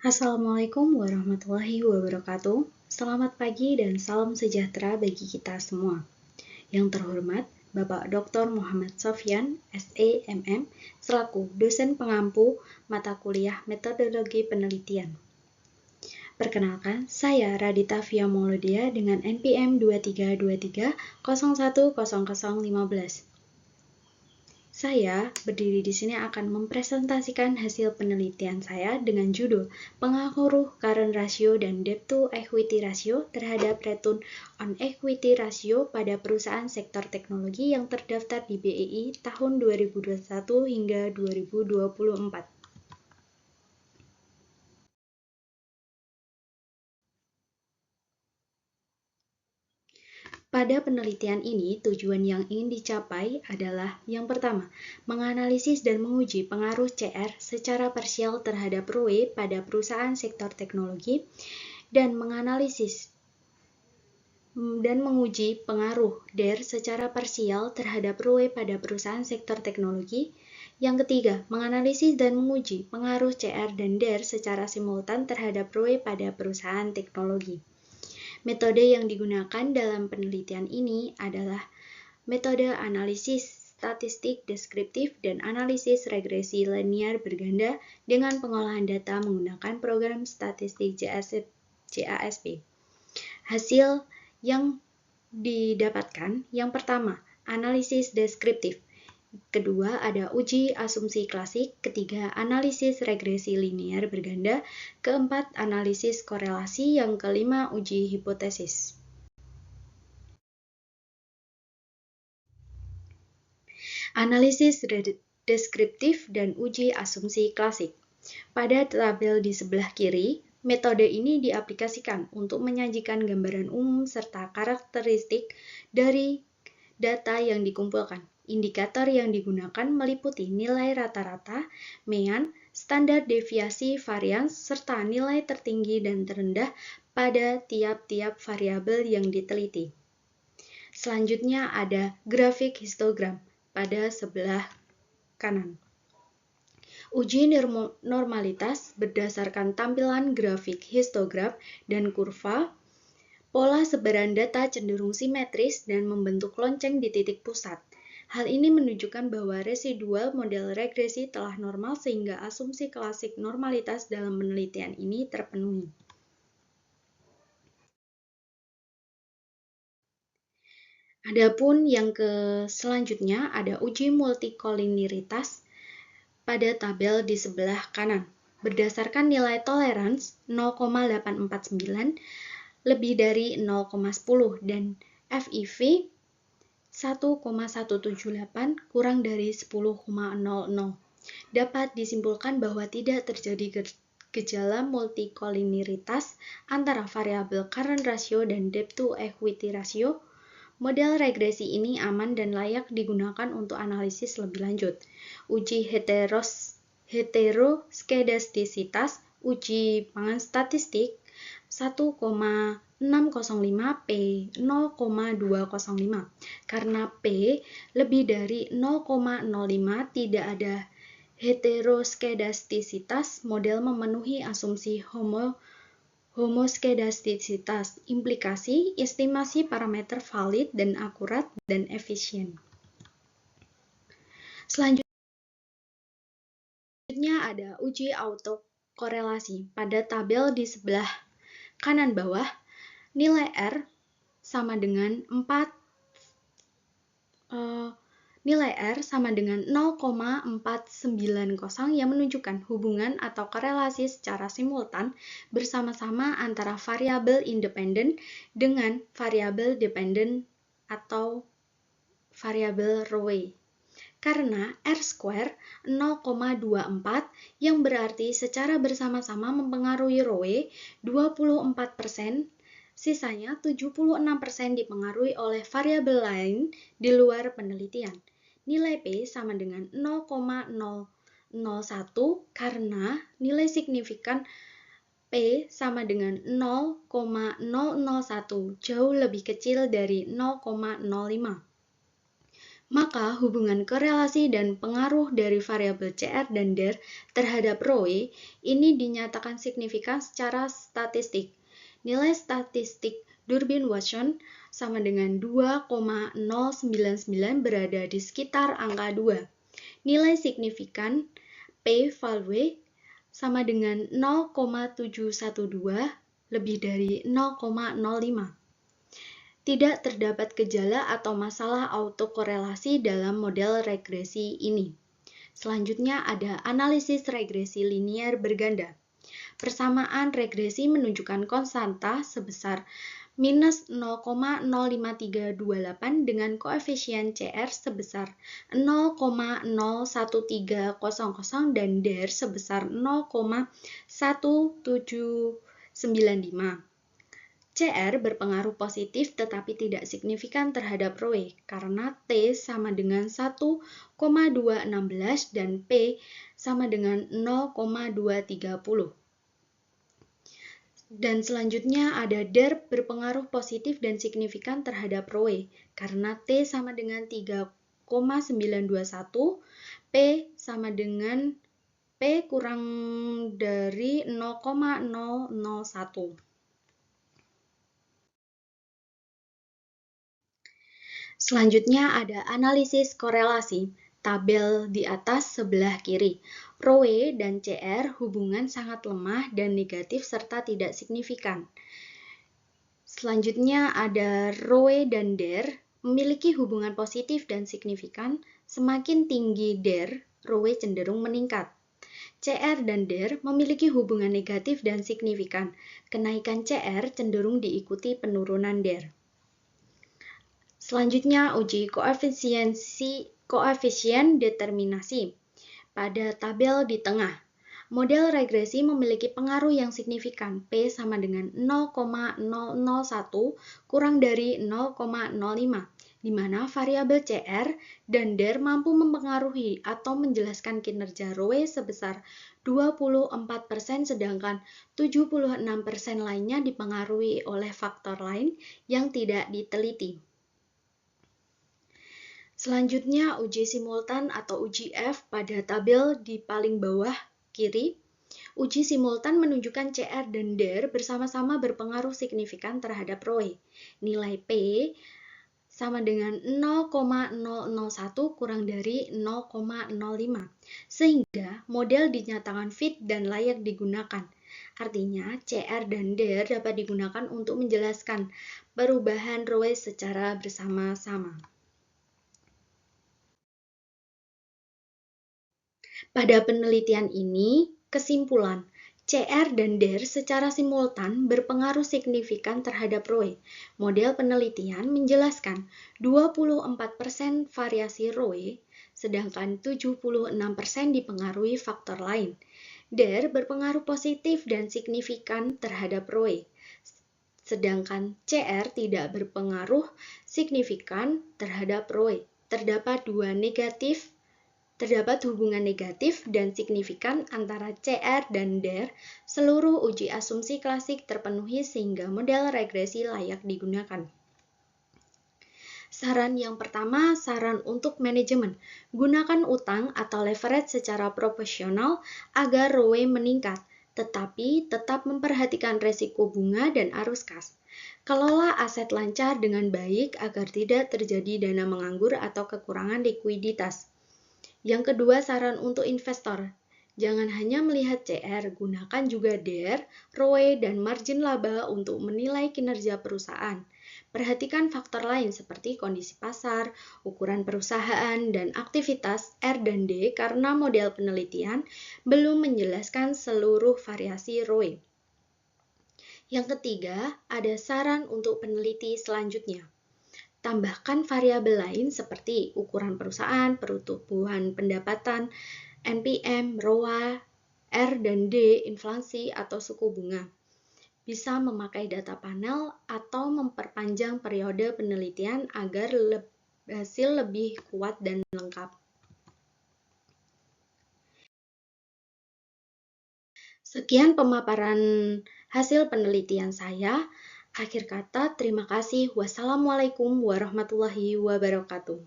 Assalamualaikum warahmatullahi wabarakatuh. Selamat pagi dan salam sejahtera bagi kita semua. Yang terhormat, Bapak Dr. Muhammad Sofyan, SEMM, selaku dosen pengampu mata kuliah Metodologi Penelitian. Perkenalkan, saya Radita Fia Mauludia dengan NPM 2323010015. Saya berdiri di sini akan mempresentasikan hasil penelitian saya dengan judul Pengaruh Current Ratio dan Debt to Equity Ratio terhadap Return on Equity Ratio pada perusahaan sektor teknologi yang terdaftar di BEI tahun 2021 hingga 2024. Pada penelitian ini, tujuan yang ingin dicapai adalah yang pertama, menganalisis dan menguji pengaruh CR secara parsial terhadap ROE pada perusahaan sektor teknologi dan menganalisis dan menguji pengaruh DER secara parsial terhadap ROE pada perusahaan sektor teknologi. Yang ketiga, menganalisis dan menguji pengaruh CR dan DER secara simultan terhadap ROE pada perusahaan teknologi. Metode yang digunakan dalam penelitian ini adalah metode analisis statistik deskriptif dan analisis regresi linear berganda dengan pengolahan data menggunakan program statistik JASP. Hasil yang didapatkan, yang pertama, analisis deskriptif. Kedua, ada uji asumsi klasik. Ketiga, analisis regresi linear berganda. Keempat, analisis korelasi. Yang kelima, uji hipotesis. Analisis deskriptif dan uji asumsi klasik. Pada tabel di sebelah kiri, metode ini diaplikasikan untuk menyajikan gambaran umum serta karakteristik dari data yang dikumpulkan. Indikator yang digunakan meliputi nilai rata-rata, mean, standar deviasi varians, serta nilai tertinggi dan terendah pada tiap-tiap variabel yang diteliti. Selanjutnya ada grafik histogram pada sebelah kanan. Uji normalitas berdasarkan tampilan grafik histogram dan kurva. Pola sebaran data cenderung simetris dan membentuk lonceng di titik pusat. Hal ini menunjukkan bahwa residual model regresi telah normal sehingga asumsi klasik normalitas dalam penelitian ini terpenuhi. Adapun yang selanjutnya ada uji multikoliniaritas pada tabel di sebelah kanan. Berdasarkan nilai tolerans 0,849 lebih dari 0,10 dan FIV 1,178 kurang dari 10,00. Dapat disimpulkan bahwa tidak terjadi gejala multikoliniaritas antara variabel current ratio dan debt to equity ratio. Model regresi ini aman dan layak digunakan untuk analisis lebih lanjut. Uji heteroskedastisitas, uji pangan statistik 1,605 P 0,205. Karena P lebih dari 0,05 tidak ada heteroskedastisitas, model memenuhi asumsi homoskedastisitas, implikasi, estimasi parameter valid dan akurat dan efisien. Selanjutnya ada uji autokorelasi. Pada tabel di sebelah kanan bawah, nilai R sama dengan 0,490 yang menunjukkan hubungan atau korelasi secara simultan bersama-sama antara variabel independen dengan variabel dependen atau variabel ROE. Karena R-square 0,24 yang berarti secara bersama-sama mempengaruhi ROE 24%, sisanya 76% dipengaruhi oleh variabel lain di luar penelitian. Nilai P sama dengan 0,001 karena nilai signifikan P sama dengan 0,001 jauh lebih kecil dari 0,05. Maka hubungan korelasi dan pengaruh dari variabel CR dan DER terhadap ρ ini dinyatakan signifikan secara statistik. Nilai statistik Durbin-Watson sama dengan 2,099 berada di sekitar angka 2. Nilai signifikan p-value sama dengan 0,712 lebih dari 0,05. Tidak terdapat gejala atau masalah autokorelasi dalam model regresi ini. Selanjutnya ada analisis regresi linier berganda. Persamaan regresi menunjukkan konstanta sebesar minus 0,05328 dengan koefisien CR sebesar 0,01300 dan DER sebesar 0,1795. CR berpengaruh positif tetapi tidak signifikan terhadap ρ karena T sama dengan 1,216 dan P sama dengan 0,230. Dan selanjutnya ada DER berpengaruh positif dan signifikan terhadap ρ karena T sama dengan 3,921, P sama dengan P kurang dari 0,001. Selanjutnya ada analisis korelasi. Tabel di atas sebelah kiri. ρ dan CR hubungan sangat lemah dan negatif serta tidak signifikan. Selanjutnya ada ρ dan DER memiliki hubungan positif dan signifikan. Semakin tinggi DER, ρ cenderung meningkat. CR dan DER memiliki hubungan negatif dan signifikan. Kenaikan CR cenderung diikuti penurunan DER. Selanjutnya uji koefisien determinasi. Pada tabel di tengah, model regresi memiliki pengaruh yang signifikan. P sama dengan 0,001 kurang dari 0,05, di mana variabel CR dan DER mampu mempengaruhi atau menjelaskan kinerja ρ sebesar 24%, sedangkan 76% lainnya dipengaruhi oleh faktor lain yang tidak diteliti. Selanjutnya, uji simultan atau uji F pada tabel di paling bawah kiri. Uji simultan menunjukkan CR dan DER bersama-sama berpengaruh signifikan terhadap ρ. Nilai P sama dengan 0,001 kurang dari 0,05, sehingga model dinyatakan fit dan layak digunakan. Artinya, CR dan DER dapat digunakan untuk menjelaskan perubahan ρ secara bersama-sama. Pada penelitian ini, kesimpulan, CR dan DER secara simultan berpengaruh signifikan terhadap ρ. Model penelitian menjelaskan 24% variasi ρ, sedangkan 76% dipengaruhi faktor lain. DER berpengaruh positif dan signifikan terhadap ρ, sedangkan CR tidak berpengaruh signifikan terhadap ρ. Terdapat hubungan negatif dan signifikan antara CR dan DER. Seluruh uji asumsi klasik terpenuhi sehingga model regresi layak digunakan. Saran yang pertama, saran untuk manajemen. Gunakan utang atau leverage secara proporsional agar ROE meningkat, tetapi tetap memperhatikan resiko bunga dan arus kas. Kelola aset lancar dengan baik agar tidak terjadi dana menganggur atau kekurangan likuiditas. Yang kedua, saran untuk investor. Jangan hanya melihat CR, gunakan juga DER, ROE, dan margin laba untuk menilai kinerja perusahaan. Perhatikan faktor lain seperti kondisi pasar, ukuran perusahaan, dan aktivitas R dan D karena model penelitian belum menjelaskan seluruh variasi ROE. Yang ketiga, ada saran untuk peneliti selanjutnya. Tambahkan variabel lain seperti ukuran perusahaan, pertumbuhan pendapatan, NPM, ROA, R dan D, inflasi, atau suku bunga. Bisa memakai data panel atau memperpanjang periode penelitian agar hasil lebih kuat dan lengkap. Sekian pemaparan hasil penelitian saya. Akhir kata, terima kasih. Wassalamualaikum warahmatullahi wabarakatuh.